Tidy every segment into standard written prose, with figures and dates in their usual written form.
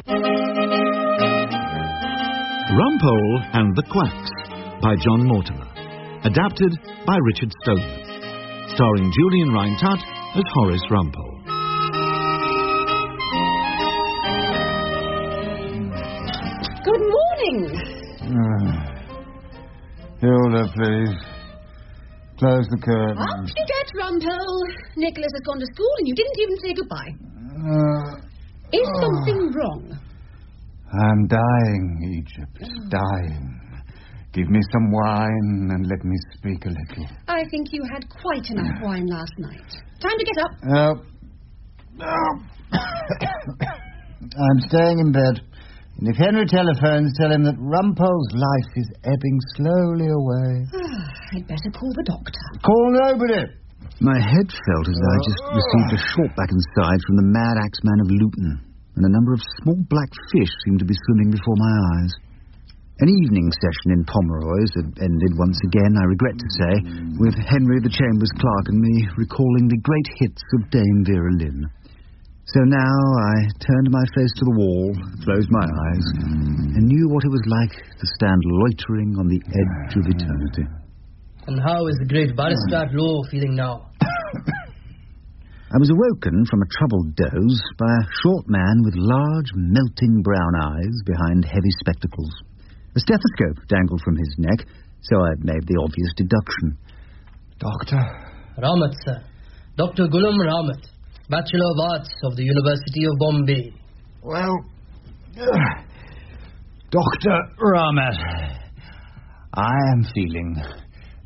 Rumpole and the Quacks by John Mortimer. Adapted by Richard Stoneman. Starring Julian Rhind-Tutt as Horace Rumpole. Good morning. Hilda, please. Close the curtain. Up you get, Rumpole. Nicholas has gone to school and you didn't even say goodbye. Is something wrong? I'm dying, Egypt. Dying. Give me some wine and let me speak a little. I think you had quite enough wine last night. Time to get up. No. I'm staying in bed. And if Henry telephones, tell him that Rumpole's life is ebbing slowly away. I'd better call the doctor. Call nobody. My head felt as though I just received a short back and side from the mad axeman of Luton, and a number of small black fish seemed to be swimming before my eyes. An evening session in Pomeroy's had ended once again, I regret to say, with Henry the Chambers clerk and me recalling the great hits of Dame Vera Lynn. So now I turned my face to the wall, closed my eyes, and knew what it was like to stand loitering on the edge of eternity. And how is the great barrister at law feeling now? I was awoken from a troubled doze by a short man with large, melting brown eyes behind heavy spectacles. A stethoscope dangled from his neck, so I made the obvious deduction. Doctor? Ramat, sir. Dr. Ghulam Ramat, Bachelor of Arts of the University of Bombay. Well, Dr. Ramat, I am feeling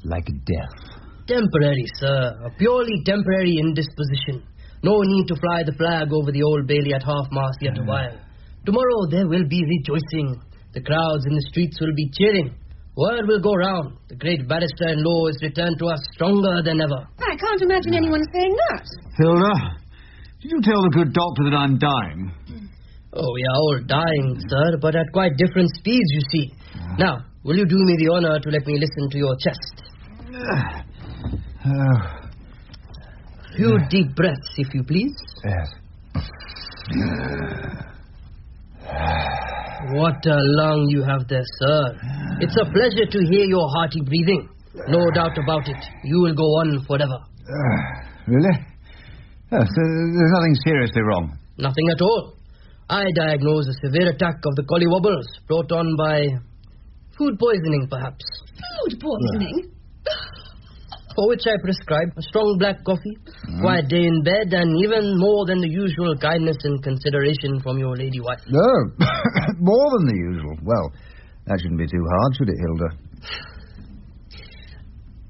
like death. Temporary, sir. A purely temporary indisposition. No need to fly the flag over the Old Bailey at half-mast yet a while. Tomorrow there will be rejoicing. The crowds in the streets will be cheering. Word will go round. The great barrister-in-law is returned to us stronger than ever. I can't imagine anyone saying that. Hilda, did you tell the good doctor that I'm dying? Oh, we are all dying, sir, but at quite different speeds, you see. Now, will you do me the honor to let me listen to your chest? A few deep breaths, if you please. Yes. What a lung you have there, sir. It's a pleasure to hear your hearty breathing. No doubt about it. You will go on forever. Really? Yes, there's nothing seriously wrong. Nothing at all. I diagnose a severe attack of the collywobbles brought on by food poisoning, perhaps. Food poisoning? For which I prescribe a strong black coffee, quiet day in bed, and even more than the usual kindness and consideration from your lady wife. No, more than the usual. Well, that shouldn't be too hard, should it, Hilda?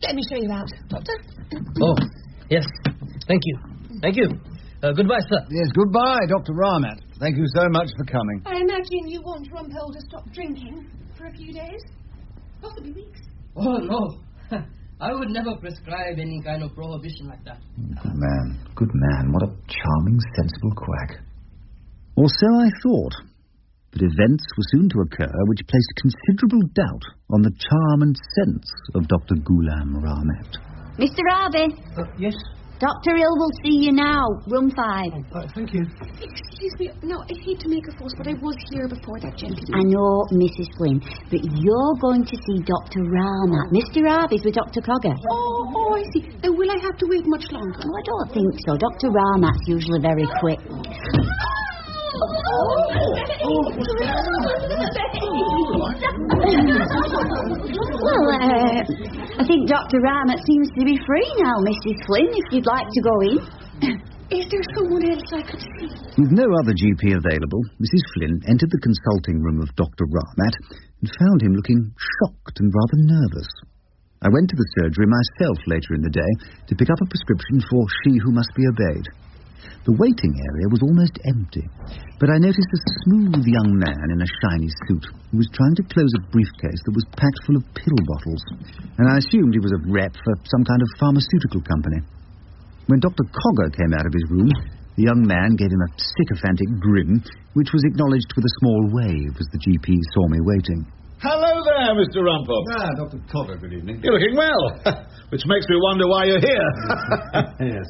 Let me show you out, Doctor. Oh, yes. Thank you. Thank you. Goodbye, sir. Yes, goodbye, Dr. Ramat. Thank you so much for coming. I imagine you want Rumpole to stop drinking for a few days, possibly weeks. Oh, no. I would never prescribe any kind of prohibition like that. Good man. What a charming, sensible quack. Or so I thought. But events were soon to occur which placed considerable doubt on the charm and sense of Dr. Ghulam Ramat. Mr. Harvey. Yes? Dr. Hill will see you now. Room 5. Thank you. Excuse me. No, I hate to make a fuss, but I was here before that gentleman. I know, Mrs. Flynn, but you're going to see Dr. Ramat. Mr. Harvey's with Dr. Cogger. Oh, I see. Now, will I have to wait much longer? Oh, I don't think so. Dr. Ramat's usually very quick. Well, I think Dr. Ramat seems to be free now, Mrs. Flynn, if you'd like to go in. Is there someone else I could see? With no other GP available, Mrs. Flynn entered the consulting room of Dr. Ramat and found him looking shocked and rather nervous. I went to the surgery myself later in the day to pick up a prescription for She Who Must Be Obeyed. The waiting area was almost empty, but I noticed a smooth young man in a shiny suit who was trying to close a briefcase that was packed full of pill bottles, and I assumed he was a rep for some kind of pharmaceutical company. When Dr. Cogger came out of his room, the young man gave him a sycophantic grin, which was acknowledged with a small wave as the GP saw me waiting. Hello there, Mr. Rumpole. Dr. Cogger, good evening. You're looking well, which makes me wonder why you're here. Yes.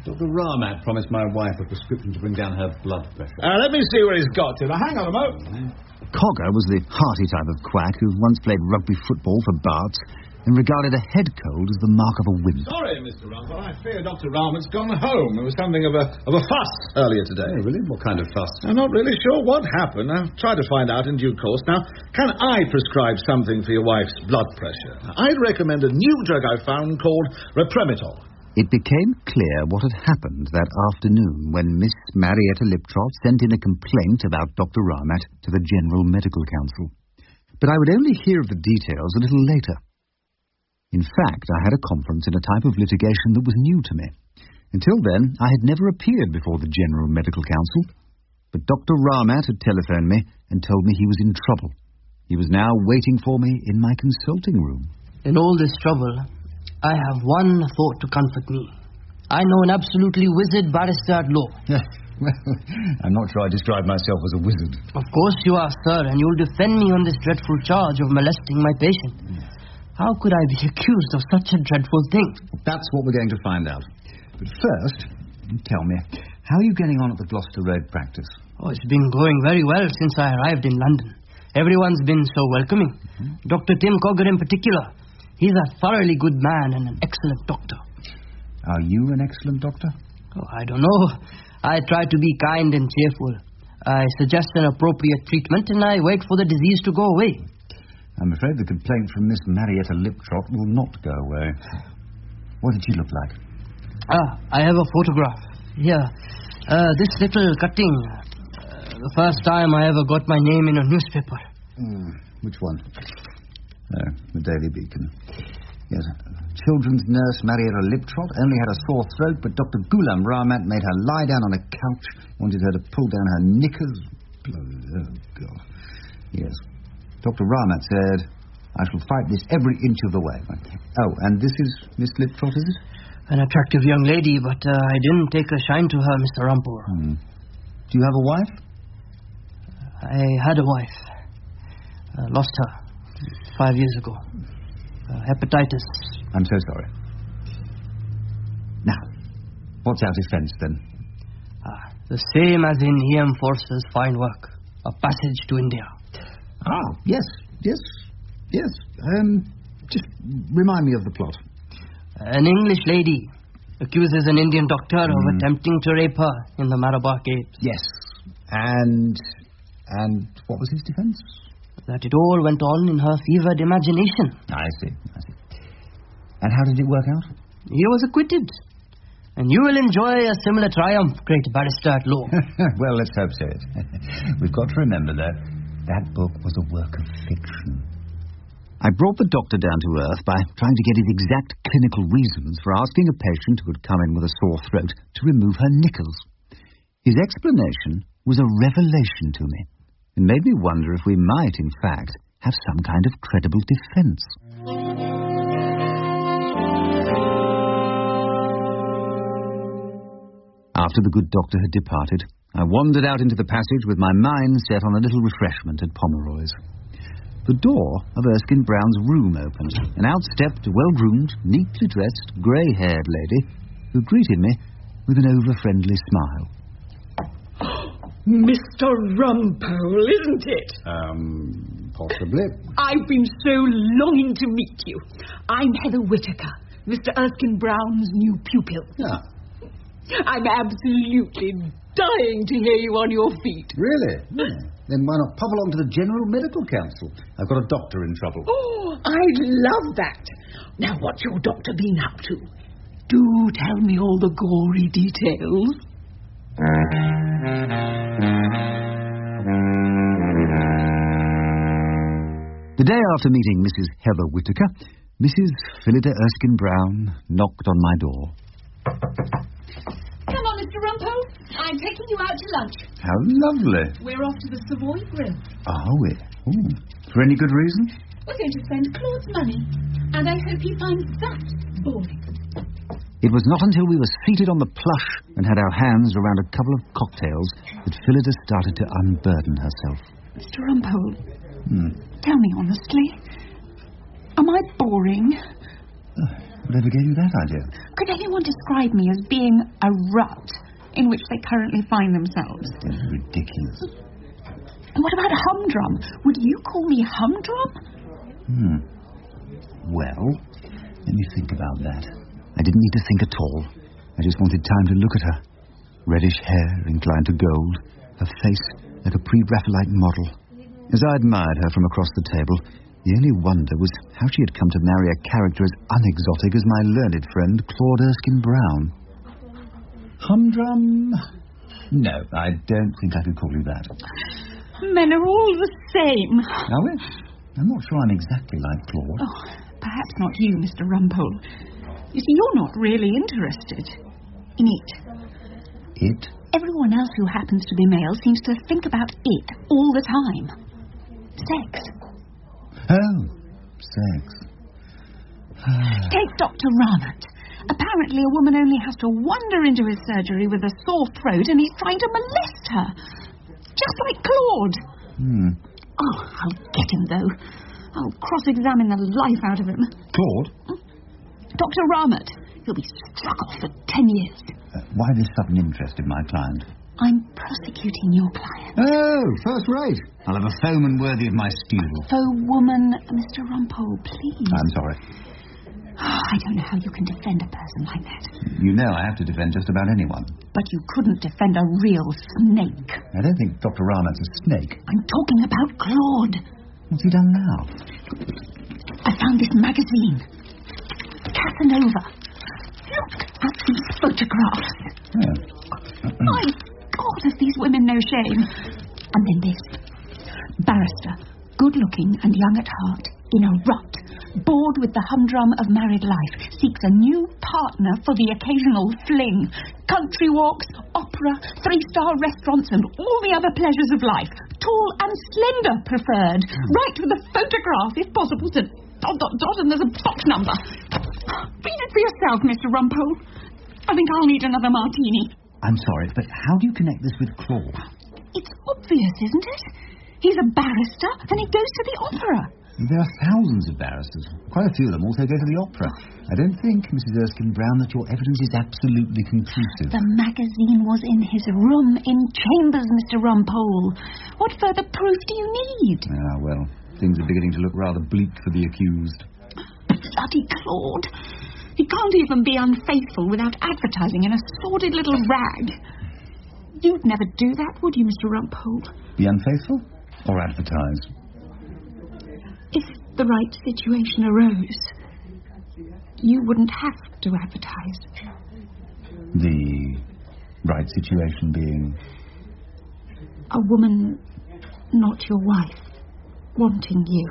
Dr. Ramat promised my wife a prescription to bring down her blood pressure. Let me see what he's got to. Now, hang on a moment. Cogger was the hearty type of quack who once played rugby football for Barts and regarded a head cold as the mark of a wimp. Sorry, Mr. Rumpole. I fear Dr. Ramat's gone home. There was something of a fuss earlier today. Oh, really? What kind of fuss? I'm not really sure what happened. I'll try to find out in due course. Now, can I prescribe something for your wife's blood pressure? I'd recommend a new drug I found called Repremitol. It became clear what had happened that afternoon when Miss Marietta Liptrot sent in a complaint about Dr. Ramat to the General Medical Council. But I would only hear of the details a little later. In fact, I had a conference in a type of litigation that was new to me. Until then, I had never appeared before the General Medical Council. But Dr. Ramat had telephoned me and told me he was in trouble. He was now waiting for me in my consulting room. In all this trouble, I have one thought to comfort me. I know an absolutely wizard barrister at law. Well, I'm not sure I describe myself as a wizard. Of course you are, sir, and you'll defend me on this dreadful charge of molesting my patient. How could I be accused of such a dreadful thing? That's what we're going to find out. But first, tell me, how are you getting on at the Gloucester Road practice? Oh, it's been going very well since I arrived in London. Everyone's been so welcoming. Dr. Tim Cogger in particular. He's a thoroughly good man and an excellent doctor. Are you an excellent doctor? Oh, I don't know. I try to be kind and cheerful. I suggest an appropriate treatment and I wait for the disease to go away. I'm afraid the complaint from Miss Marietta Liptrot will not go away. What did she look like? I have a photograph. Here. This little cutting. The first time I ever got my name in a newspaper. Which one? The Daily Beacon. Yes. Children's nurse Marietta Liptrot only had a sore throat, but Dr. Ghulam Ramat made her lie down on a couch, wanted her to pull down her knickers. Oh, God. Yes. Dr. Ramat said, I shall fight this every inch of the way. Oh, and this is Miss Liptrot, is it? An attractive young lady, but I didn't take a shine to her, Mr. Rumpole. Do you have a wife? I had a wife. Lost her 5 years ago. Hepatitis. I'm so sorry. Now, what's our defense, then? The same as in EM Force's fine work. A passage to India. Yes. Just remind me of the plot. An English lady accuses an Indian doctor of attempting to rape her in the Malabar Caves. Yes. And what was his defense? That it all went on in her fevered imagination. I see. And how did it work out? He was acquitted. And you will enjoy a similar triumph, great barrister at law. Well, let's hope so. We've got to remember, though, that book was a work of fiction. I brought the doctor down to earth by trying to get his exact clinical reasons for asking a patient who had come in with a sore throat to remove her knickers. His explanation was a revelation to me and made me wonder if we might, in fact, have some kind of credible defense. After the good doctor had departed, I wandered out into the passage with my mind set on a little refreshment at Pomeroy's. The door of Erskine Brown's room opened, and out stepped a well-groomed, neatly dressed, grey-haired lady who greeted me with an over-friendly smile. Mr. Rumpole, isn't it? Possibly. I've been so longing to meet you. I'm Heather Whittaker, Mr. Erskine Brown's new pupil. Yeah. I'm absolutely dying to hear you on your feet. Really? Then why not pop along to the General Medical Council? I've got a doctor in trouble. Oh, I'd love that. Now, what's your doctor been up to? Do tell me all the gory details. The day after meeting Mrs. Heather Whittaker, Mrs. Phillida Erskine Brown knocked on my door. Come on, Mr. Rumpole. I'm taking you out to lunch. How lovely. We're off to the Savoy Grill. Are we? For any good reason? We're going to spend Claude's money, and I hope he finds that boring. It was not until we were seated on the plush and had our hands around a couple of cocktails that Phillida started to unburden herself. Mr. Rumpole, Tell me honestly, am I boring? Whatever gave you that idea? Could anyone describe me as being a rut in which they currently find themselves? That's ridiculous. And what about humdrum? Would you call me humdrum? Well, let me think about that. I didn't need to think at all. I just wanted time to look at her. Reddish hair inclined to gold, her face like a pre-Raphaelite model. As I admired her from across the table, the only wonder was how she had come to marry a character as unexotic as my learned friend Claude Erskine Brown. Humdrum? No, I don't think I could call you that. Men are all the same. Are we? I'm not sure I'm exactly like Claude. Oh, perhaps not you, Mr. Rumpole. You see, you're not really interested in it. It? Everyone else who happens to be male seems to think about it all the time. Sex. Oh, sex. Take Dr. Ramat. Apparently a woman only has to wander into his surgery with a sore throat and he's trying to molest her. Just like Claude. Oh, I'll get him, though. I'll cross-examine the life out of him. Claude? Dr. Ramat. He'll be struck off for 10 years. Why this sudden interest in my client? I'm prosecuting your client. Oh, first rate. I'll have a foeman worthy of my steel. Foe woman, Mr. Rumpole, please. I'm sorry. I don't know how you can defend a person like that. You know I have to defend just about anyone. But you couldn't defend a real snake. I don't think Dr. Ramat's a snake. I'm talking about Claude. What's he done now? I found this magazine. Casanova. Look at these photographs. Yeah. My God, have these women no shame. And then this. Barrister, good-looking and young at heart, in a rut, bored with the humdrum of married life, seeks a new partner for the occasional fling. Country walks, opera, 3-star restaurants and all the other pleasures of life. Tall and slender preferred. Right with a photograph, if possible, to ... and there's a box number. Read it for yourself, Mr. Rumpole. I think I'll need another martini. I'm sorry, but how do you connect this with Claude? It's obvious, isn't it? He's a barrister and he goes to the opera. There are thousands of barristers. Quite a few of them also go to the opera. I don't think, Mrs. Erskine Brown, that your evidence is absolutely conclusive. The magazine was in his room in chambers, Mr. Rumpole. What further proof do you need? Ah, well, things are beginning to look rather bleak for the accused. Bloody Claude. He can't even be unfaithful without advertising in a sordid little rag. You'd never do that, would you, Mr. Rumpole? Be unfaithful or advertise? If the right situation arose, you wouldn't have to advertise. The right situation being? A woman, not your wife, wanting you.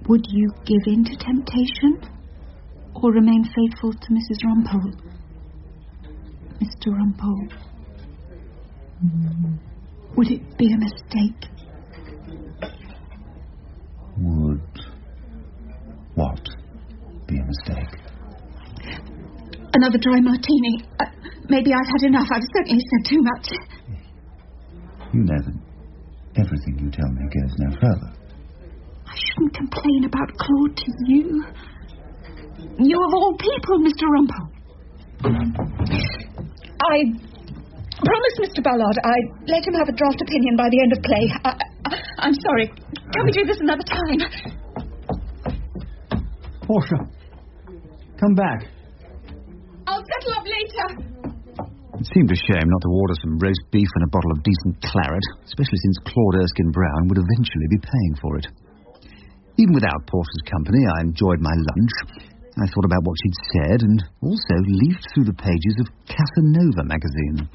Would you give in to temptation or remain faithful to Mrs. Rumpole? Mr. Rumpole, would it be a mistake? Would what be a mistake? Another dry martini. Maybe I've had enough. I've certainly said too much. You know that everything you tell me goes no further. I shouldn't complain about Claude to you. You of all people, Mr. Rumpole. I promised Mr. Ballard I'd let him have a draft opinion by the end of play. I'm sorry. Can we do this another time? Portia, come back. I'll settle up later. It seemed a shame not to order some roast beef and a bottle of decent claret, especially since Claude Erskine Brown would eventually be paying for it. Even without Portia's company, I enjoyed my lunch. I thought about what she'd said and also leafed through the pages of Casanova magazine.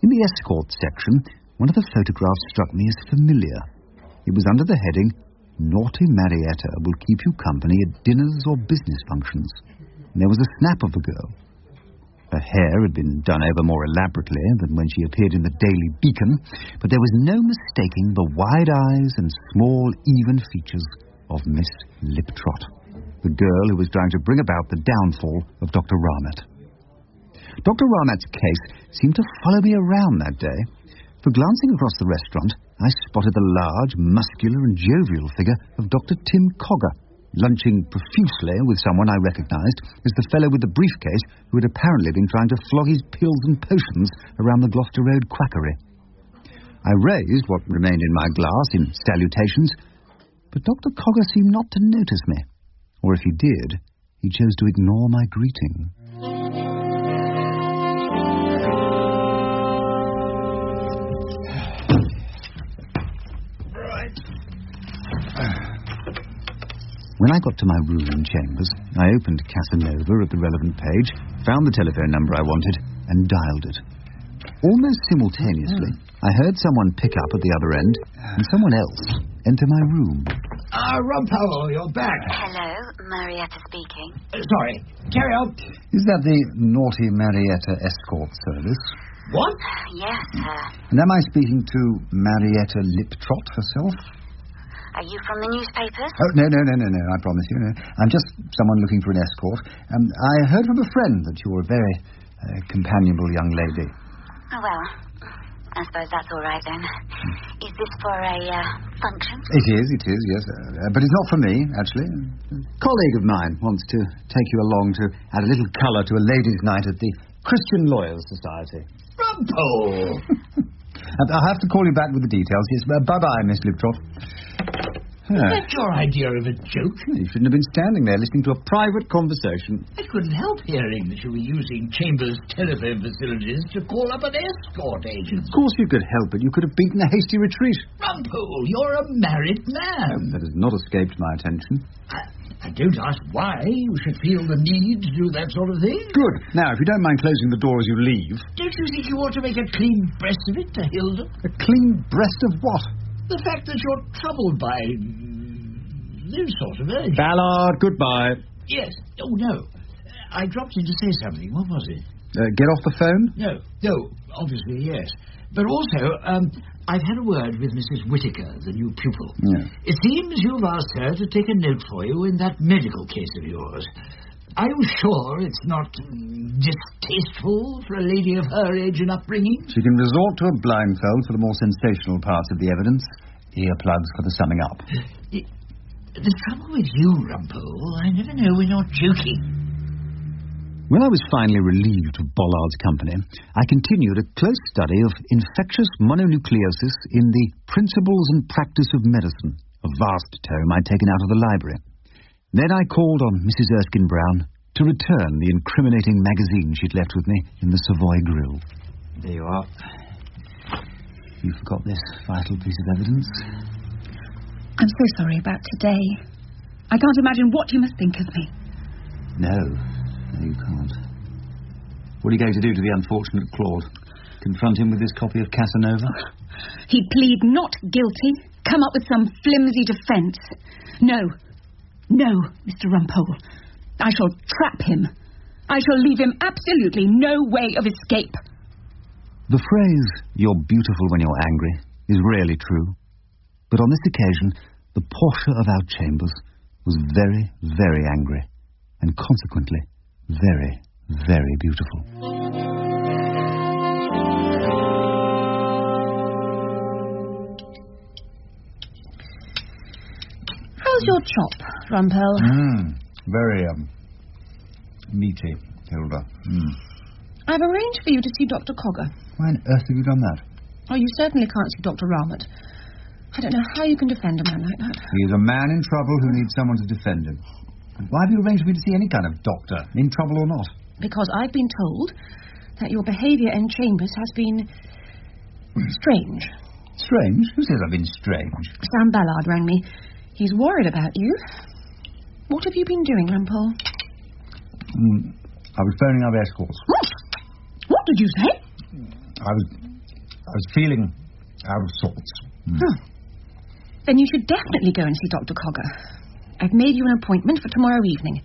In the escort section, one of the photographs struck me as familiar. It was under the heading, "Naughty Marietta will keep you company at dinners or business functions." And there was a snap of the girl. Her hair had been done over more elaborately than when she appeared in the Daily Beacon, but there was no mistaking the wide eyes and small, even features of Miss Liptrot, the girl who was trying to bring about the downfall of Dr. Ramat. Dr. Ramat's case seemed to follow me around that day, for glancing across the restaurant, I spotted the large, muscular and jovial figure of Dr. Tim Cogger, lunching profusely with someone I recognised as the fellow with the briefcase who had apparently been trying to flog his pills and potions around the Gloucester Road quackery. I raised what remained in my glass in salutations, but Dr. Cogger seemed not to notice me, or if he did, he chose to ignore my greeting. When I got to my room in Chambers, I opened Casanova at the relevant page, found the telephone number I wanted, and dialed it. Almost simultaneously, I heard someone pick up at the other end, and someone else enter my room. Rumpole, you're back. Hello, Marietta speaking. Sorry, carry on. Is that the naughty Marietta escort service? What? Yes, sir. And am I speaking to Marietta Liptrot herself? Are you from the newspapers? Oh, no, I promise you. No. I'm just someone looking for an escort. I heard from a friend that you're a very companionable young lady. Oh, well, I suppose that's all right then. Is this for a function? It is, yes. But it's not for me, actually. A colleague of mine wants to take you along to add a little colour to a ladies' night at the Christian Lawyers Society. Rumpole! I'll have to call you back with the details. Yes, bye-bye, Miss Liptrot. Is that your idea of a joke? You shouldn't have been standing there listening to a private conversation. I couldn't help hearing that you were using Chambers' telephone facilities to call up an escort agent. Of course you could help it. You could have beaten a hasty retreat. Rumpole, you're a married man. That has not escaped my attention. I don't ask why you should feel the need to do that sort of thing. Good. Now, if you don't mind closing the door as you leave... Don't you think you ought to make a clean breast of it to Hilda? A clean breast of what? The fact that you're troubled by those sort of urges. Ballard, goodbye. Yes. Oh, no. I dropped in to say something. What was it? Get off the phone? No, obviously, yes. But also, I've had a word with Mrs. Whittaker, the new pupil. Yeah. It seems you've asked her to take a note for you in that medical case of yours. Are you sure it's not distasteful for a lady of her age and upbringing? She can resort to a blindfold for the more sensational parts of the evidence. Earplugs for the summing up. The trouble with you, Rumpole, I never know when you're joking. When I was finally relieved of Bollard's company, I continued a close study of infectious mononucleosis in the Principles and Practice of Medicine, a vast tome I'd taken out of the library. Then I called on Mrs. Erskine Brown to return the incriminating magazine she'd left with me in the Savoy Grill. There you are. You forgot this vital piece of evidence. I'm so sorry about today. I can't imagine what you must think of me. No, you can't. What are you going to do to the unfortunate Claude? Confront him with this copy of Casanova? He'd plead not guilty, come up with some flimsy defence. No, Mr. Rumpole. I shall trap him. I shall leave him absolutely no way of escape. The phrase, "you're beautiful when you're angry," is rarely true. But on this occasion, the Portia of our Chambers was very, very angry, and consequently, very, very beautiful. How's your chop, Rumpole? Very, meaty, Hilda. I've arranged for you to see Dr. Cogger. Why on earth have you done that? Oh, you certainly can't see Dr. Ramat. I don't know how you can defend a man like that. He's a man in trouble who needs someone to defend him. Why have you arranged for me to see any kind of doctor, in trouble or not? Because I've been told that your behaviour in Chambers has been strange. Strange? Who says I've been strange? Sam Ballard rang me. He's worried about you. What have you been doing, Rumpole? I was phoning our escorts. What did you say? I was feeling out of sorts. Then you should definitely go and see Dr. Cogger. I've made you an appointment for tomorrow evening.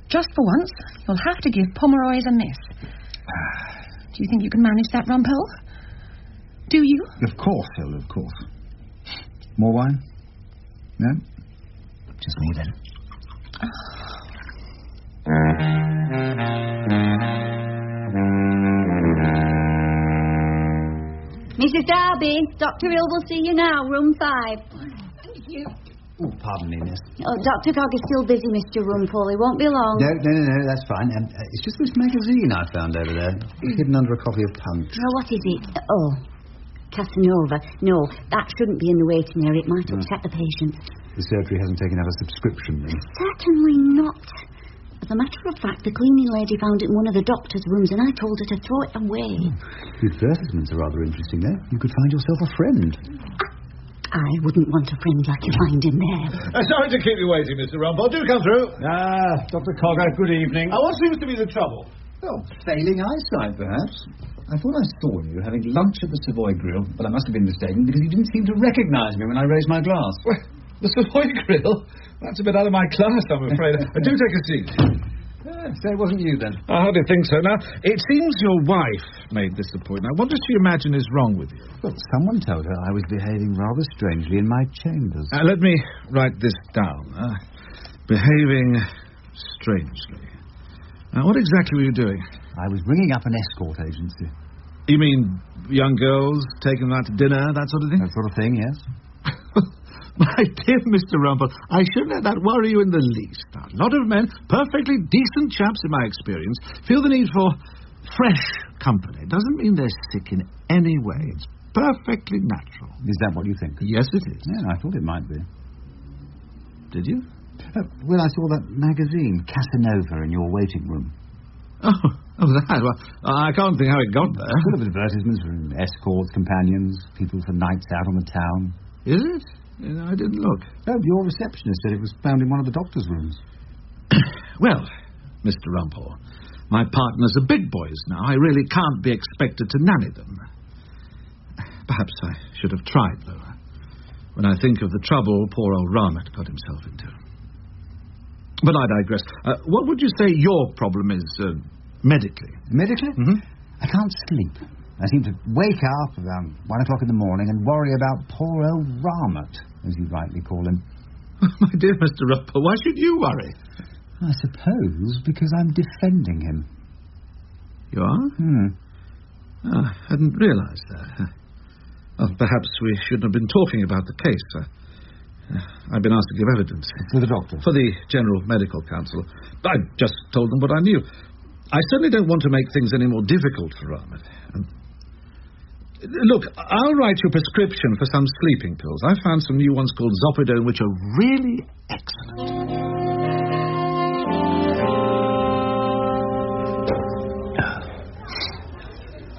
Just for once, you'll have to give Pomeroy's a miss. Do you think you can manage that, Rumpole? Do you? Of course, Hilda, of course. More wine? No? Just me, then. Mrs. Darby, Dr. Hill will see you now, room 5. Thank you. Oh, pardon me, miss. Oh, Dr. Cogg is still busy, Mr. Rumpole. He won't be long. No, that's fine. It's just this magazine I found over there, hidden under a copy of Punch. Oh, what is it? Oh, Casanova. No, that shouldn't be in the waiting area. It might upset the patient. The surgery hasn't taken out a subscription, then? Certainly not. As a matter of fact, the cleaning lady found it in one of the doctor's rooms, and I told her to throw it away. The advertisements are rather interesting, there. You could find yourself a friend. I wouldn't want a friend like you find in there. Sorry to keep you waiting, Mr. Rumpole. Do come through. Dr. Cogger, good evening. What seems to be the trouble? Well, failing eyesight, perhaps. I thought I saw you having lunch at the Savoy Grill, but I must have been mistaken because you didn't seem to recognise me when I raised my glass. Well, the Savoy Grill? That's a bit out of my class, I'm afraid. Do take a seat. So it wasn't you, then? I hardly think so. Now, it seems your wife made this appointment. Now, what does she imagine is wrong with you? Well, someone told her I was behaving rather strangely in my chambers. Let me write this down. Behaving strangely. Now, what exactly were you doing? I was ringing up an escort agency. You mean young girls, taking them out to dinner, that sort of thing? That sort of thing, yes. My dear Mr. Rumpole, I shouldn't let that worry you in the least. Now, a lot of men, perfectly decent chaps in my experience, feel the need for fresh company. It doesn't mean they're sick in any way. It's perfectly natural. Is that what you think? Yes, it is. Yeah, I thought it might be. Did you? Well, I saw that magazine, Casanova, in your waiting room. Oh, that. Well, I can't think how it got there. Full of advertisements for escorts, companions, people for nights out on the town. Is it? I didn't look. Oh, your receptionist said it was found in one of the doctor's rooms. Well, Mr. Rumpole, my partners are big boys now. I really can't be expected to nanny them. Perhaps I should have tried, though, when I think of the trouble poor old Ramat got himself into. But I digress. What would you say your problem is, medically? Medically? Mm-hmm. I can't sleep. I seem to wake up around 1 o'clock in the morning and worry about poor old Ramat, as you rightly call him. My dear Mr. Rumpole, why should you worry? I suppose because I'm defending him. You are? I hadn't realised that. Well, perhaps we shouldn't have been talking about the case. I've been asked to give evidence. For the doctor? For the General Medical Council. I just told them what I knew. I certainly don't want to make things any more difficult for Ramat. Look, I'll write you a prescription for some sleeping pills. I found some new ones called Zopidone, which are really excellent.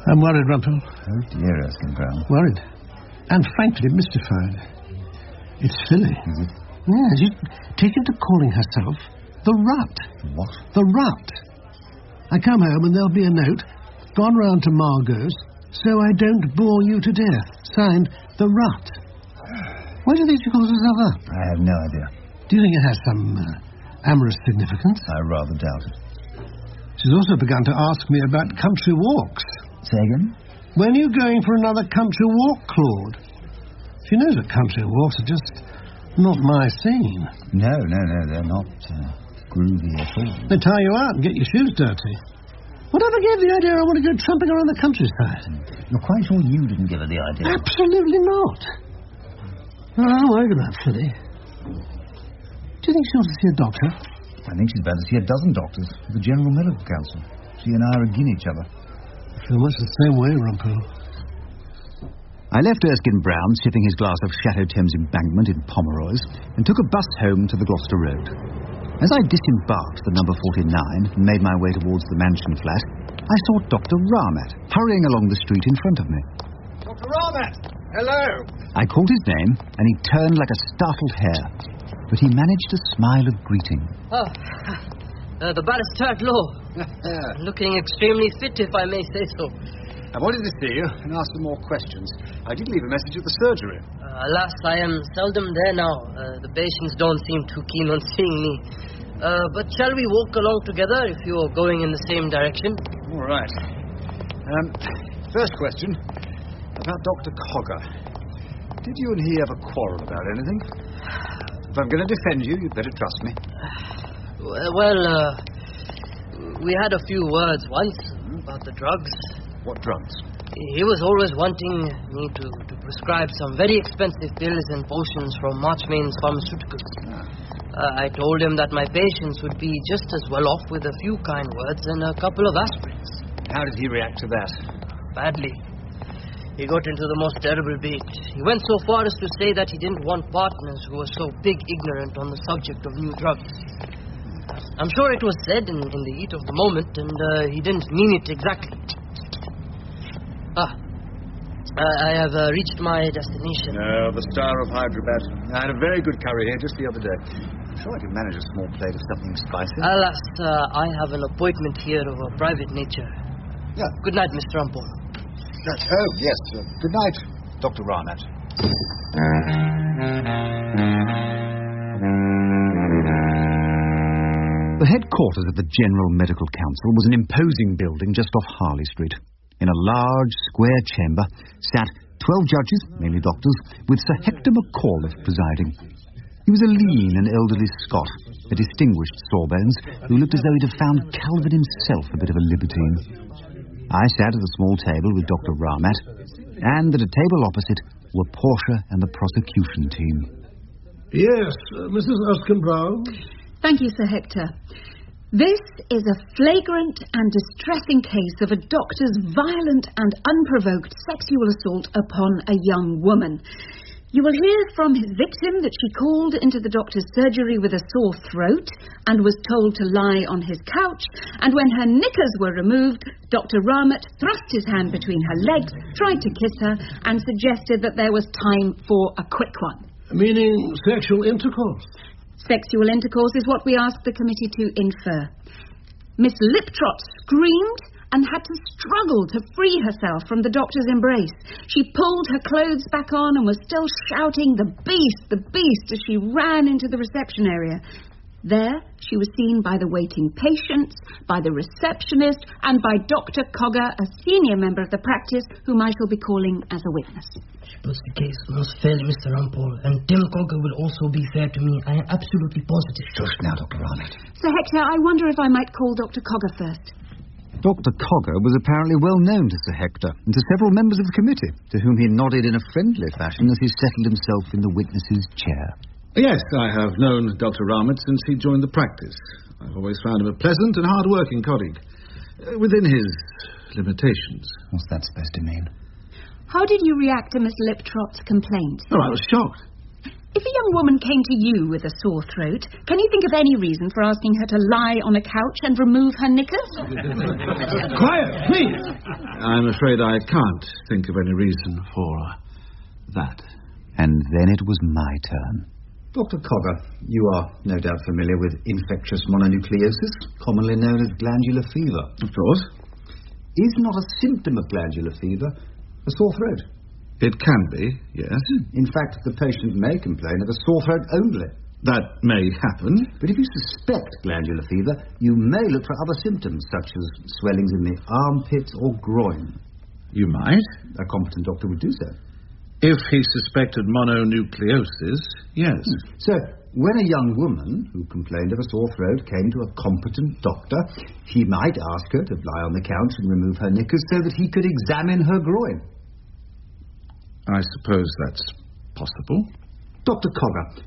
I'm worried, Rumpole. Oh, dear, Erskine Brown. Worried. And frankly mystified. It's silly. Is it? Yeah, she's taken to calling herself the Rut. What? The Rut. I come home and there'll be a note, gone round to Margot's, so I don't bore you to death. Signed, The Rut. Why do you think she calls herself that? I have no idea. Do you think it has some amorous significance? I rather doubt it. She's also begun to ask me about country walks. Say again? When are you going for another country walk, Claude? She knows that country walks are just not my scene. No, they're not groovy at all. They tie you out and get your shoes dirty. Whatever gave the idea I want to go tramping around the countryside? You're quite sure you didn't give her the idea? Absolutely not. Oh, I'm worried about Philly. Do you think she ought to see a doctor? I think she'd better see a dozen doctors. The General Medical Council. She and I are against each other. I feel much the same way, Rumpole. I left Erskine Brown sipping his glass of Chateau Thames Embankment in Pomeroy's and took a bus home to the Gloucester Road. As I disembarked the number 49 and made my way towards the mansion flat, I saw Dr. Ramat hurrying along the street in front of me. Dr. Ramat! Hello! I called his name, and he turned like a startled hare, but he managed a smile of greeting. The barrister at law. Looking extremely fit, if I may say so. I wanted to see you and ask some more questions. I did leave a message at the surgery. Alas, I am seldom there now. The patients don't seem too keen on seeing me. But shall we walk along together if you're going in the same direction? All right. First question, about Dr. Cogger. Did you and he have a quarrel about anything? If I'm going to defend you, you'd better trust me. We had a few words once about the drugs. What drugs? He was always wanting me to prescribe some very expensive pills and potions from Marchmain's Pharmaceuticals. I told him that my patients would be just as well off with a few kind words and a couple of aspirins. How did he react to that? Badly. He got into the most terrible bait. He went so far as to say that he didn't want partners who were so big ignorant on the subject of new drugs. I'm sure it was said in the heat of the moment, and he didn't mean it exactly. I have reached my destination. The Star of Hyderabad. I had a very good curry here just the other day. I'm sure I could manage a small plate of something spicy. Alas, I have an appointment here of a private nature. Yeah. Good night, Mr. Rumpole. Oh, yes. Good night, Dr. Ramat. The headquarters of the General Medical Council was an imposing building just off Harley Street. In a large, square chamber sat 12 judges, mainly doctors, with Sir Hector McAuliffe presiding. He was a lean and elderly Scot, a distinguished sawbones, who looked as though he'd have found Calvin himself a bit of a libertine. I sat at a small table with Dr. Ramat, and at a table opposite were Portia and the prosecution team. Yes, Mrs. Erskine-Brown? Thank you, Sir Hector. This is a flagrant and distressing case of a doctor's violent and unprovoked sexual assault upon a young woman. You will hear from his victim that she called into the doctor's surgery with a sore throat and was told to lie on his couch, and when her knickers were removed, Dr. Ramat thrust his hand between her legs, tried to kiss her, and suggested that there was time for a quick one. Meaning sexual intercourse? Sexual intercourse is what we asked the committee to infer. Miss Liptrot screamed and had to struggle to free herself from the doctor's embrace. She pulled her clothes back on and was still shouting, "The beast," as she ran into the reception area. There, she was seen by the waiting patients, by the receptionist, and by Dr. Cogger, a senior member of the practice, whom I shall be calling as a witness. She puts the case most fairly, Mr. Rumpole, and Tim Cogger will also be fair to me. I am absolutely positive. Just now, Dr. Ramat. Sir Hector, I wonder if I might call Dr. Cogger first. Dr. Cogger was apparently well known to Sir Hector and to several members of the committee, to whom he nodded in a friendly fashion as he settled himself in the witness's chair. Yes, I have known Dr. Ramat since he joined the practice. I've always found him a pleasant and hard-working colleague, within his limitations. What's that supposed to mean? How did you react to Miss Liptrot's complaint? Oh, I was shocked. If a young woman came to you with a sore throat, can you think of any reason for asking her to lie on a couch and remove her knickers? Quiet, please! I'm afraid I can't think of any reason for that. And then it was my turn. Dr. Cogger, you are no doubt familiar with infectious mononucleosis, commonly known as glandular fever. Of course. Is not a symptom of glandular fever a sore throat? It can be, yes. In fact, the patient may complain of a sore throat only. That may happen. But if you suspect glandular fever, you may look for other symptoms, such as swellings in the armpits or groin. You might. A competent doctor would do so. If he suspected mononucleosis, yes. So, when a young woman who complained of a sore throat came to a competent doctor, he might ask her to lie on the couch and remove her knickers so that he could examine her groin. I suppose that's possible. Dr. Cogger,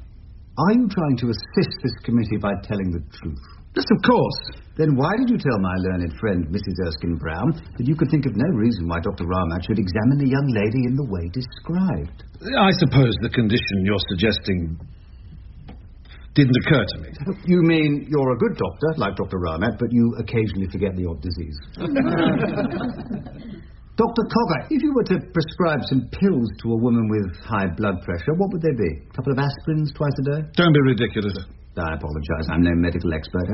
are you trying to assist this committee by telling the truth? Yes, of course. Then why did you tell my learned friend, Mrs. Erskine-Brown, that you could think of no reason why Dr. Ramat should examine the young lady in the way described? I suppose the condition you're suggesting didn't occur to me. You mean you're a good doctor, like Dr. Ramat, but you occasionally forget the odd disease. Dr. Cogger, if you were to prescribe some pills to a woman with high blood pressure, what would they be? A couple of aspirins twice a day? Don't be ridiculous. I apologise, I'm no medical expert.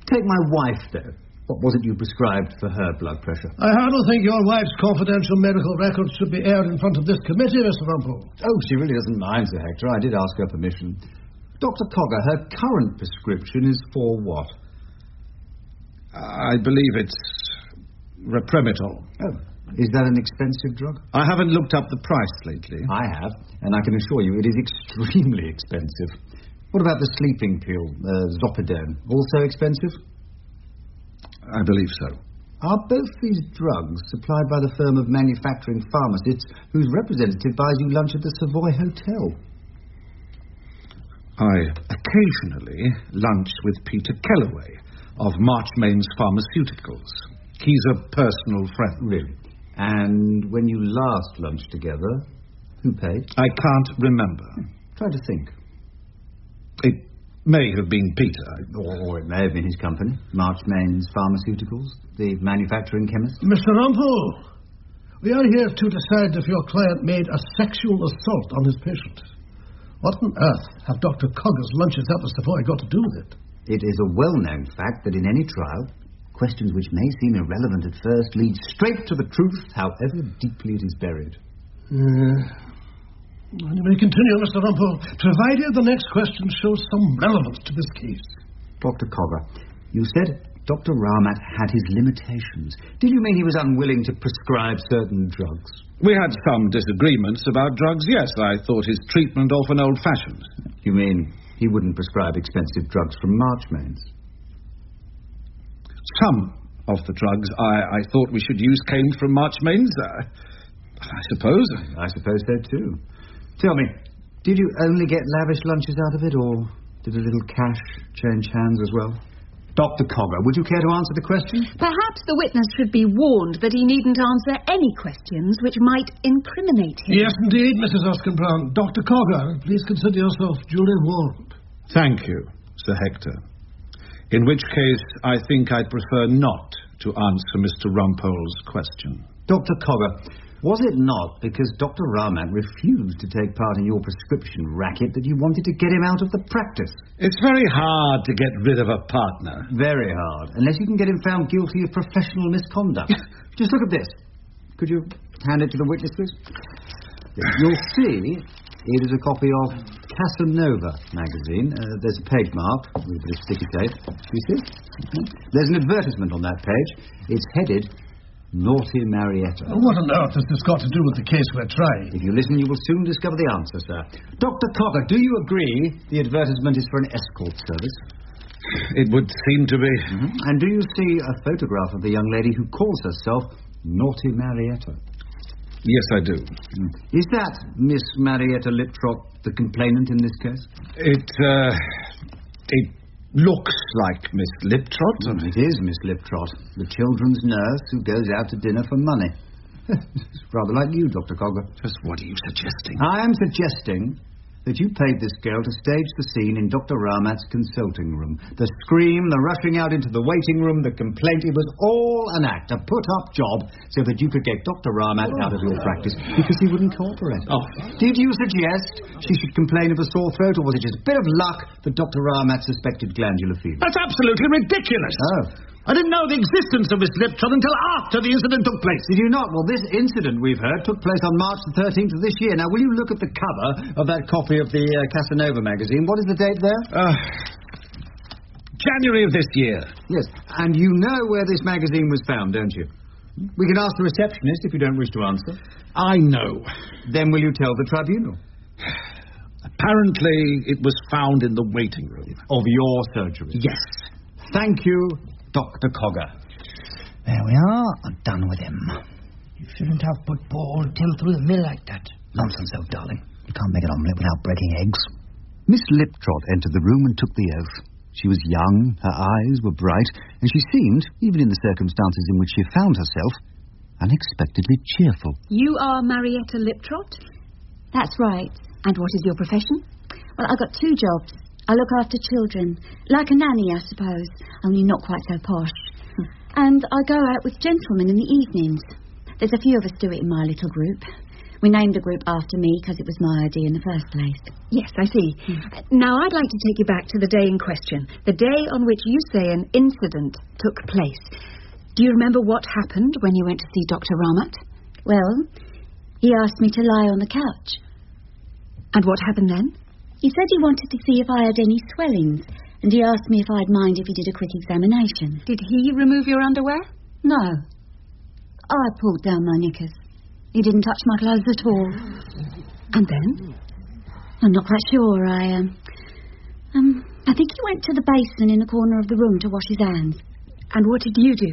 Take my wife, though. What was it you prescribed for her blood pressure? I hardly think your wife's confidential medical records should be aired in front of this committee, Mr. Rumpole. Oh, she really doesn't mind, Sir Hector. I did ask her permission. Dr. Cogger, her current prescription is for what? I believe it's Repremitol. Oh, is that an expensive drug? I haven't looked up the price lately. I have, and I can assure you it is extremely expensive. What about the sleeping pill, Zopidone? Also expensive? I believe so. Are both these drugs supplied by the firm of manufacturing pharmacists whose representative buys you lunch at the Savoy Hotel? I occasionally lunch with Peter Kellaway of Marchmain's Pharmaceuticals. He's a personal friend. Really? And when you last lunched together, who paid? I can't remember. Try to think. It may have been Peter. Or it may have been his company, Marchmain's Pharmaceuticals, the manufacturing chemist. Mr. Rumpole, we are here to decide if your client made a sexual assault on his patient. What on earth have Dr. Cogger's lunches at the Savoy got to do with it? It is a well-known fact that in any trial, questions which may seem irrelevant at first lead straight to the truth, however deeply it is buried. You may continue, Mr. Rumpole, provided the next question shows some relevance to this case. Dr. Cogger, you said Dr. Ramat had his limitations. Did you mean he was unwilling to prescribe certain drugs? We had some disagreements about drugs, yes. I thought his treatment often old-fashioned. You mean he wouldn't prescribe expensive drugs from Marchmain's? Some of the drugs I thought we should use came from Marchmain's, I suppose. I suppose so, too. Tell me, did you only get lavish lunches out of it, or did a little cash change hands as well? Dr. Cogger, would you care to answer the question? Perhaps the witness should be warned that he needn't answer any questions which might incriminate him. Yes, indeed, Mrs. Oskin-Brown. Dr. Cogger, please consider yourself duly warned. Thank you, Sir Hector. In which case, I think I'd prefer not to answer Mr. Rumpole's question. Dr. Cogger, was it not because Dr. Ramat refused to take part in your prescription racket that you wanted to get him out of the practice? It's very hard to get rid of a partner. Very hard, unless you can get him found guilty of professional misconduct. Just look at this. Could you hand it to the witness, please? You'll see it is a copy of Casanova magazine. There's a page mark with a bit of sticky tape. You see? There's an advertisement on that page. It's headed Naughty Marietta. What on earth has this got to do with the case we're trying? If you listen, you will soon discover the answer, sir. Dr. Cogger, do you agree the advertisement is for an escort service? It would seem to be. And do you see a photograph of the young lady who calls herself Naughty Marietta? Yes, I do. Is that Miss Marietta Liptrot the complainant in this case? It looks like Miss Liptrot. It is Miss Liptrot, the children's nurse who goes out to dinner for money. It's rather like you, Dr. Cogger. Just what are you suggesting? I am suggesting that you paid this girl to stage the scene in Dr. Ramat's consulting room. The scream, the rushing out into the waiting room, the complaint, it was all an act, a put-up job, so that you could get Dr. Ramat out of your practice, because he wouldn't cooperate. Did you suggest she should complain of a sore throat, or was it just a bit of luck that Dr. Ramat suspected glandular fever? That's absolutely ridiculous. Oh. I didn't know the existence of Miss Liptrot until after the incident took place. Did you not? Well, this incident, we've heard, took place on March the 13th of this year. Now, will you look at the cover of that copy of the Casanova magazine? What is the date there? January of this year. Yes, and you know where this magazine was found, don't you? We can ask the receptionist if you don't wish to answer. I know. Then will you tell the tribunal? Apparently, it was found in the waiting room. Of your surgery? Yes. Thank you, Dr. Cogger. There we are. I'm done with him. You shouldn't have put poor old Tim through the mill like that. Nonsense, old darling. You can't make an omelette without breaking eggs. Miss Liptrot entered the room and took the oath. She was young, her eyes were bright, and she seemed, even in the circumstances in which she found herself, unexpectedly cheerful. You are Marietta Liptrot? That's right. And what is your profession? Well, I've got 2 jobs. I look after children, like a nanny, I suppose, only not quite so posh. And I go out with gentlemen in the evenings. There's a few of us do it in my little group. We named the group after me because it was my idea in the first place. Yes, I see. Now, I'd like to take you back to the day in question, the day on which you say an incident took place. Do you remember what happened when you went to see Dr. Ramat? Well, he asked me to lie on the couch. And what happened then? He said he wanted to see if I had any swellings, and he asked me if I'd mind if he did a quick examination. Did he remove your underwear? No. I pulled down my knickers. He didn't touch my clothes at all. And then? I'm not quite sure. I think he went to the basin in the corner of the room to wash his hands. And what did you do?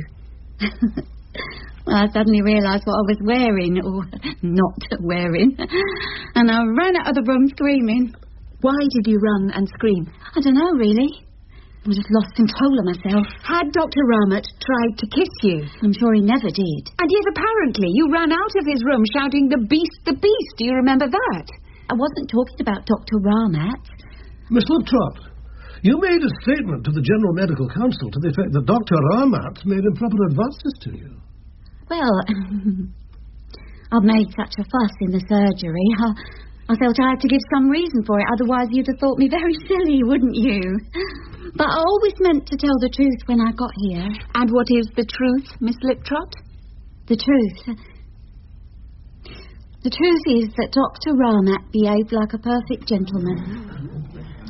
Well, I suddenly realised what I was wearing, or not wearing, and I ran out of the room screaming. Why did you run and scream? I don't know, really. I just lost control of myself. Had Dr. Ramat tried to kiss you? I'm sure he never did. And yet apparently you ran out of his room shouting, "The beast, the beast." Do you remember that? I wasn't talking about Dr. Ramat. Miss Liptrot, you made a statement to the General Medical Council to the effect that Dr. Ramat made improper advances to you. Well, I've made such a fuss in the surgery. I felt I had to give some reason for it, otherwise you'd have thought me very silly, wouldn't you? But I always meant to tell the truth when I got here. And what is the truth, Miss Liptrot? The truth? The truth is that Dr. Ramat behaved like a perfect gentleman.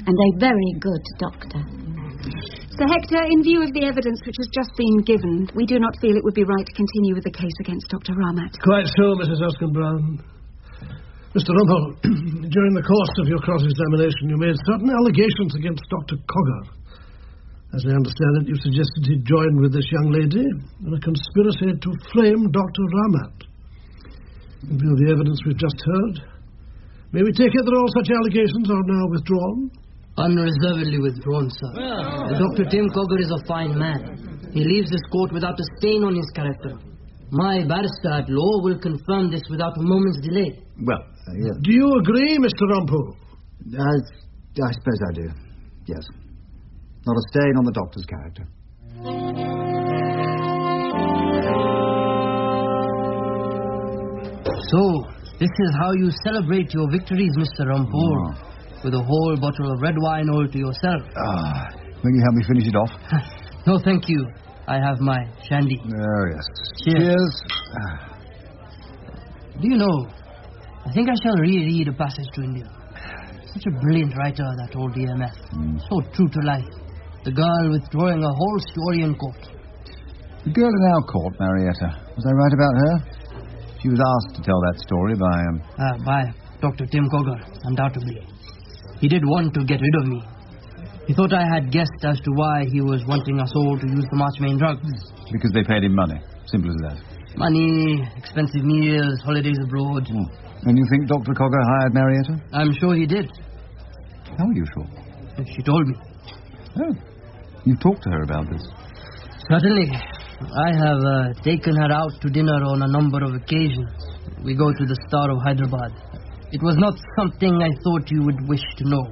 And a very good doctor. Sir Hector, in view of the evidence which has just been given, we do not feel it would be right to continue with the case against Dr. Ramat. Quite so, Mrs. Erskine-Brown. Mr. Rumpole, during the course of your cross-examination, you made certain allegations against Dr. Cogger. As I understand it, you suggested he joined with this young lady in a conspiracy to flame Dr. Ramat. In view of the evidence we've just heard, may we take it that all such allegations are now withdrawn? Unreservedly withdrawn, sir. Dr. Tim Cogger is a fine man. He leaves this court without a stain on his character. My barrister at law will confirm this without a moment's delay. Well, yes. Do you agree, Mr. Rumpole? I suppose I do. Yes. Not a stain on the doctor's character. So, this is how you celebrate your victories, Mr. Rumpole. With a whole bottle of red wine all to yourself. Will you help me finish it off? No, thank you. I have my shandy. Oh, yes. Cheers. Do you know, I think I shall reread A Passage to India. Such a brilliant writer, that old EMF. So true to life. The girl withdrawing a whole story in court. The girl in our court, Marietta. Was I right about her? She was asked to tell that story by Dr. Tim Cogger, undoubtedly. He did want to get rid of me. He thought I had guessed as to why he was wanting us all to use the Marchmain drugs. Because they paid him money. Simple as that. Money, expensive meals, holidays abroad. And you think Dr. Cogger hired Marietta? I'm sure he did. How are you sure? She told me. Oh. You've talked to her about this? Certainly. I have taken her out to dinner on a number of occasions. We go to the Star of Hyderabad. It was not something I thought you would wish to know.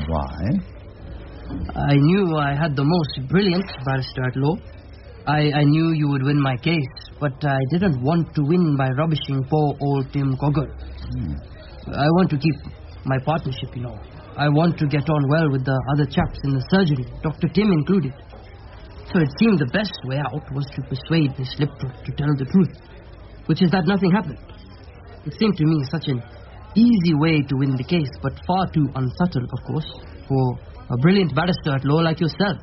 Why? I knew I had the most brilliant barrister at law. I knew you would win my case, but I didn't want to win by rubbishing poor old Tim Cogger. I want to keep my partnership, you know. I want to get on well with the other chaps in the surgery, Dr. Tim included. So it seemed the best way out was to persuade Miss Liptrot to tell the truth, which is that nothing happened. It seemed to me such an easy way to win the case, but far too unsubtle, of course, for a brilliant barrister at law like yourself.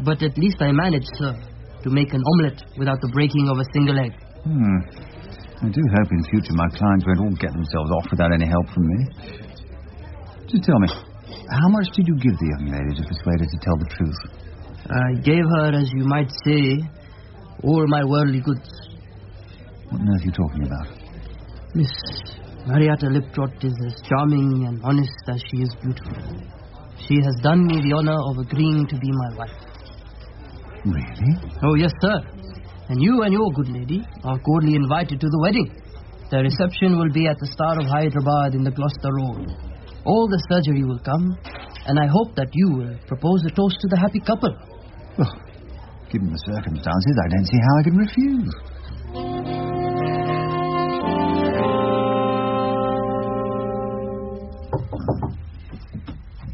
But at least I managed, sir, to make an omelette without the breaking of a single egg. I do hope in future my clients won't all get themselves off without any help from me. Just tell me, how much did you give the young lady to persuade her to tell the truth? I gave her, as you might say, all my worldly goods. What on earth are you talking about? Miss Marietta Liptrot is as charming and honest as she is beautiful. She has done me the honor of agreeing to be my wife. Really? Oh, yes, sir. And you and your good lady are cordially invited to the wedding. The reception will be at the Star of Hyderabad in the Gloucester Road. All the surgery will come, and I hope that you will propose a toast to the happy couple. Well, given the circumstances, I don't see how I can refuse.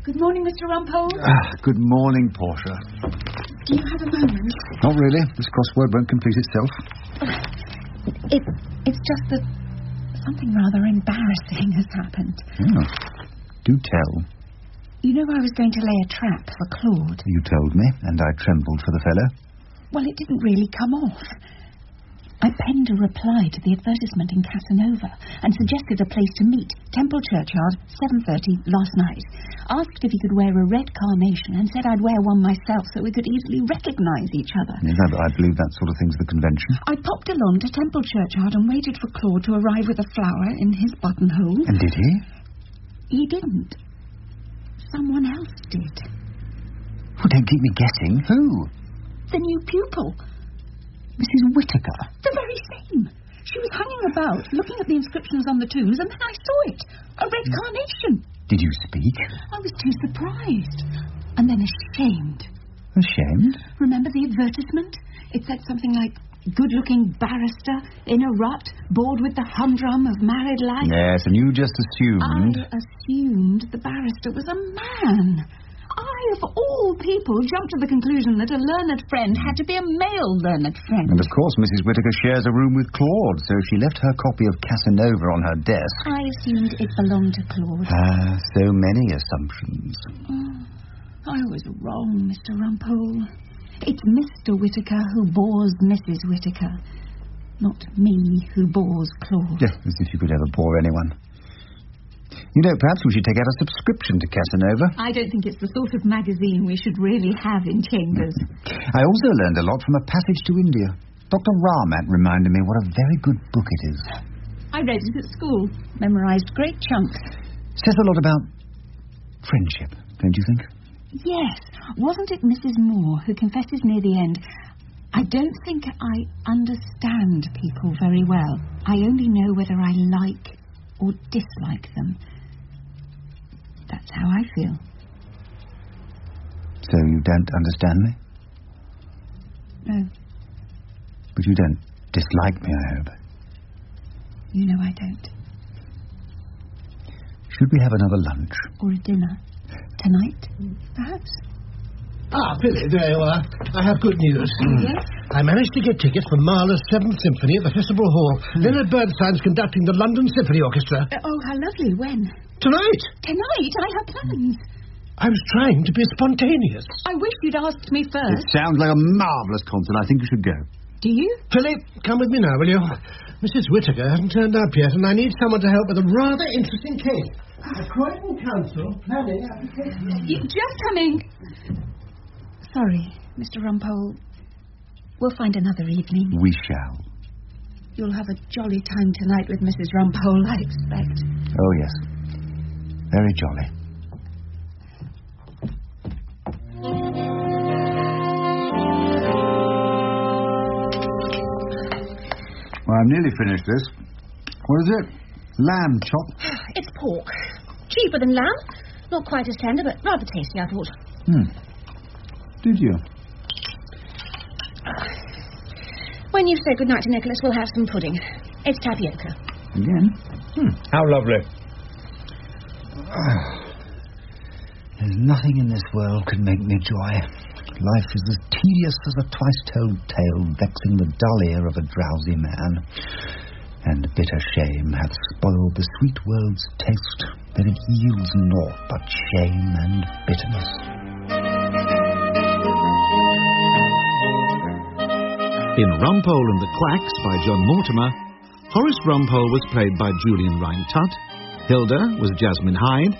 Good morning, Mr. Rumpole. Good morning, Portia. Do you have a moment? Not really. This crossword won't complete itself. It's just that something rather embarrassing has happened. Do tell. You know I was going to lay a trap for Claude. You told me, and I trembled for the fellow. Well, it didn't really come off. I penned a reply to the advertisement in Casanova and suggested a place to meet, Temple Churchyard, 7:30 last night. Asked if he could wear a red carnation and said I'd wear one myself so we could easily recognise each other. Yes, I believe that sort of thing's the convention. I popped along to Temple Churchyard and waited for Claude to arrive with a flower in his buttonhole. And did he? He didn't. Someone else did. Well, don't keep me guessing. Who? The new pupil. Mrs. Whittaker. The very same. She was hanging about, looking at the inscriptions on the tombs, and then I saw it. A red carnation. Did you speak? I was too surprised. And then ashamed. Ashamed? Remember the advertisement? It said something like, good-looking barrister, in a rut, bored with the humdrum of married life. Yes, and you just assumed... I assumed the barrister was a man. I, of all people, jumped to the conclusion that a learned friend had to be a male learned friend. And of course, Mrs. Whittaker shares a room with Claude, so she left her copy of Casanova on her desk. I assumed it belonged to Claude. Ah, so many assumptions. Oh, I was wrong, Mr. Rumpole. It's Mr. Whittaker who bores Mrs. Whittaker, not me who bores Claude. Yes, as if you could ever bore anyone. You know, perhaps we should take out a subscription to Casanova. I don't think it's the sort of magazine we should really have in Chambers. I also learned a lot from A Passage to India. Dr. Ramat reminded me what a very good book it is. I read it at school, memorised great chunks. Says a lot about friendship, don't you think? Yes. Wasn't it Mrs. Moore who confesses near the end, I don't think I understand people very well. I only know whether I like or dislike them. That's how I feel. So you don't understand me? No. But you don't dislike me, I hope. You know I don't. Should we have another lunch? Or a dinner. Tonight, perhaps? Ah, Billy, there you are. I have good news. Yes? I managed to get tickets for Mahler's 7th Symphony at the Festival Hall. Leonard Bernstein's conducting the London Symphony Orchestra. Oh, how lovely. When? Tonight. Tonight? I have plans. I was trying to be spontaneous. I wish you'd asked me first. It sounds like a marvellous concert. I think you should go. Do you? Philip, come with me now, will you? Mrs. Whittaker hasn't turned up yet, and I need someone to help with a rather interesting case. The Croydon Council planning application. Just coming. Sorry, Mr. Rumpole. We'll find another evening. We shall. You'll have a jolly time tonight with Mrs. Rumpole, I expect. Oh, yes. Very jolly. Well, I'm nearly finished this. What is it? Lamb chop? It's pork. Cheaper than lamb. Not quite as tender, but rather tasty, I thought. Did you? When you say goodnight to Nicholas, we'll have some pudding. It's tapioca. Again? How lovely. There's nothing in this world could make me joy. Life is as tedious as a twice-told tale, vexing the dull ear of a drowsy man. And bitter shame hath spoiled the sweet world's taste, that it yields naught but shame and bitterness. In Rumpole and the Quacks by John Mortimer, Horace Rumpole was played by Julian Rhind-Tutt, Hilda was Jasmine Hyde,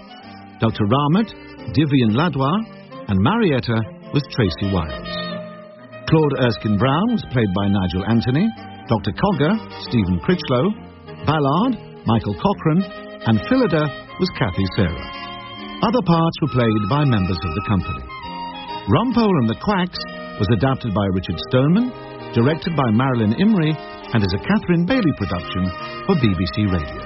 Dr. Ramat, Divian Ladois, and Marietta was Tracy Wiles. Claude Erskine Brown was played by Nigel Anthony, Dr. Cogger, Stephen Critchlow, Ballard, Michael Cochrane, and Phillida was Kathy Sarah. Other parts were played by members of the company. Rumpole and the Quacks was adapted by Richard Stoneman, directed by Marilyn Imrie, and is a Catherine Bailey production for BBC Radio.